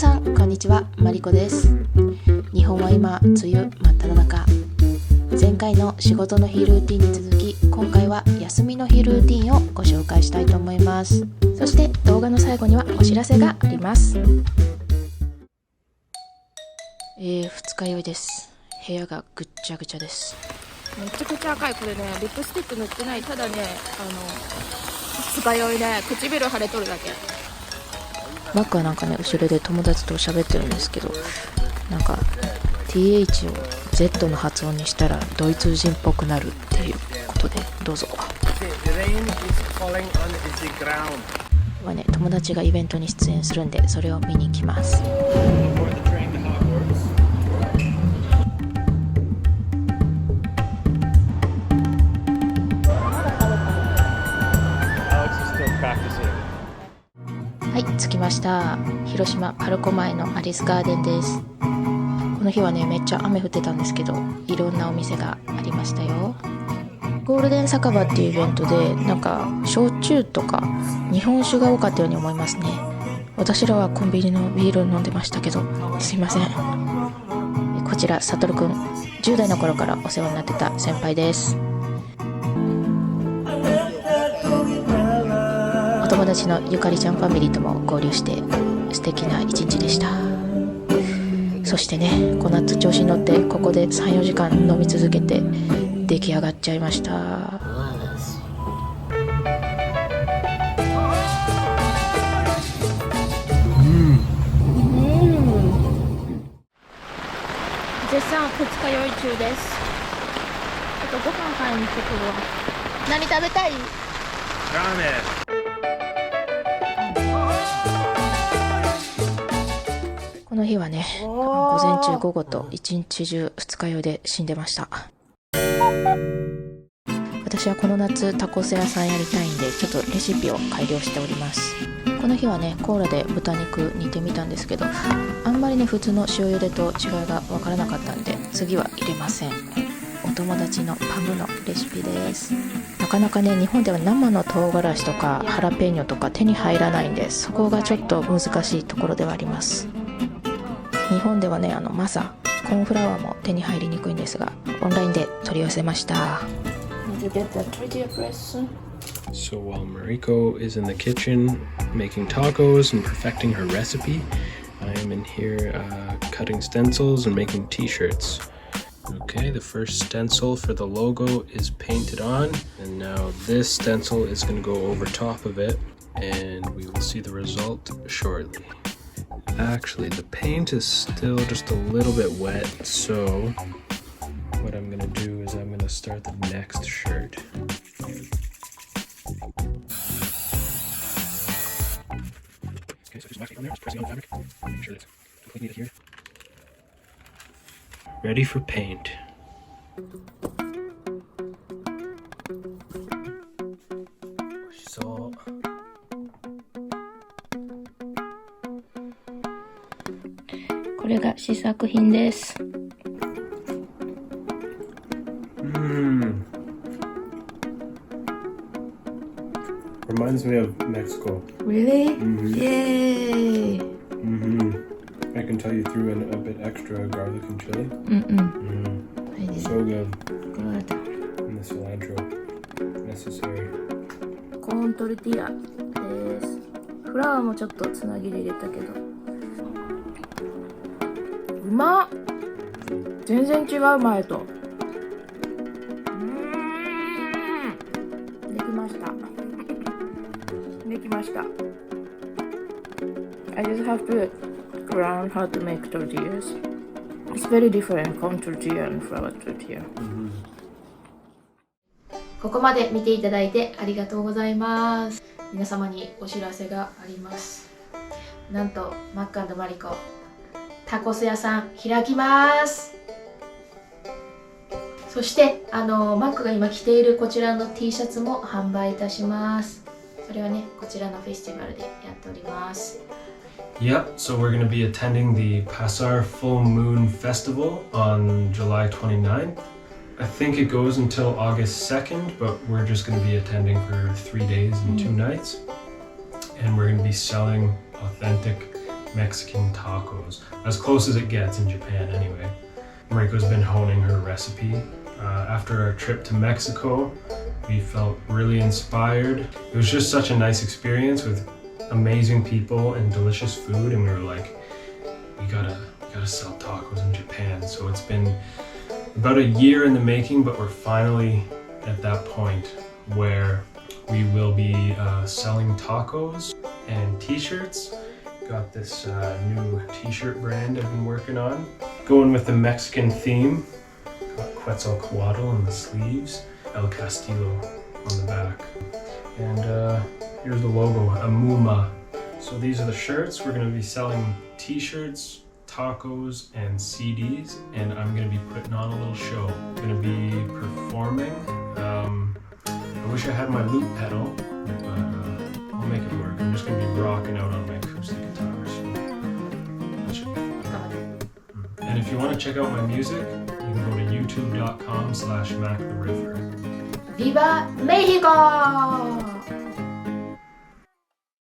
さんこんにちは、マリコです。日本は今梅雨真っ只中。前回の仕事の日ルーティンに続き、今回は休みの日ルーティンをご紹介したいと思います。そして動画の最後にはお知らせがあります。二日酔いです。部屋がぐっちゃぐちゃです。めちゃくちゃ赤い。これね、リップスティック塗ってない。ただね、二日酔いね、唇腫れとるだけ。マックはなんかね、後ろで友達と喋ってるんですけど、なんか TH を Z の発音にしたらドイツ人っぽくなるっていうことで、どうぞ。はね、友達がイベントに出演するんで、それを見に行きます。はい、着きました。広島パルコ前のアリスガーデンです。この日はね、めっちゃ雨降ってたんですけど、いろんなお店がありましたよ。ゴールデン酒場っていうイベントで、なんか焼酎とか日本酒が多かったように思いますね。私らはコンビニのビール飲んでましたけど、すいません。こちらサトルくん、10代の頃からお世話になってた先輩です。お友達のゆかりちゃんファミリーとも合流して素敵な一日でした。そしてね、この夏調子に乗ってここで 3,4 時間飲み続けて出来上がっちゃいました。絶賛二日酔い中です。あとご飯買いに行ってくるわ。何食べたい？ラーメン。この日はね、午前中午後と一日中二日酔いで死んでました。私はこの夏タコス屋さんやりたいんで、ちょっとレシピを改良しております。この日はね、コーラで豚肉煮てみたんですけど、あんまりね、普通の塩茹でと違いが分からなかったんで、次は入れません。お友達のパムのレシピです。なかなかね、日本では生の唐辛子とかハラペーニョとか手に入らないんで、そこがちょっと難しいところではあります。日本ではね、マサコーンフラワーも手に入りにくいんですが、オンラインで取り寄せました。So while Mariko is in the kitchen making tacos and perfecting her recipe, I am in here cutting stencils and making t-shirts. Okay, the first stencil for the logo is painted on, and now this stencil is going to go over top of it, and we will see the result shortly. Actually, the paint is still just a little bit wet, so what I'm going to do is I'm going to start the next shirt. Okay, so just wax tape on there, just pressing on the fabric, make sure that it's completely adhered. Ready for paint. So, これが試作品です。Reminds me of Mexico. Really? Mm-hmm. Yay! I can tell you threw in a bit extra garlic and chili. So good. Good. And the cilantro necessary. コーントルティーヤです。フラワーもちょっとつなぎで入れたけど、うまっ。全然違う前と。できました。できました。I just have to learn how to make tortillas. It's very different from tortilla and flour tortilla. ここまで見ていただいてありがとうございます。皆様にお知らせがあります。なんとマック&マリコタコス屋さん開きます。そしてマックが今着ているこちらの T シャツも販売いたします。それはね、こちらのフェスティバルでやっております。Yep, so we're going to be attending the Passar Full Moon Festival on July 29th. I think it goes until August 2nd, but we're just going to be attending for 3 days and 2 nights. And we're going to be selling authentic Mexican tacos, as close as it gets in Japan anyway. Mariko's been honing her recipe. After our trip to Mexico, we felt really inspired. It was just such a nice experience with amazing people and delicious food, and we were like, we gotta sell tacos in Japan. So it's been about a year in the making, but we're finally at that point where we will be selling tacos and t-shirts. Got this new t-shirt brand I've been working on. Going with the Mexican theme. Got Quetzalcoatl on the sleeves, El Castillo on the back. And here's the logo, Amuma. So these are the shirts. We're gonna be selling t-shirts, tacos, and CDs, and I'm gonna be putting on a little show. I'm gonna be performing. I wish I had my loop pedal, but I'll make it work. I'm just gonna be rocking out on my acoustic guitar, so that should be fun. And if you want to check out my music, you can go to youtube.com/MacTheRiver. Viva Mexico!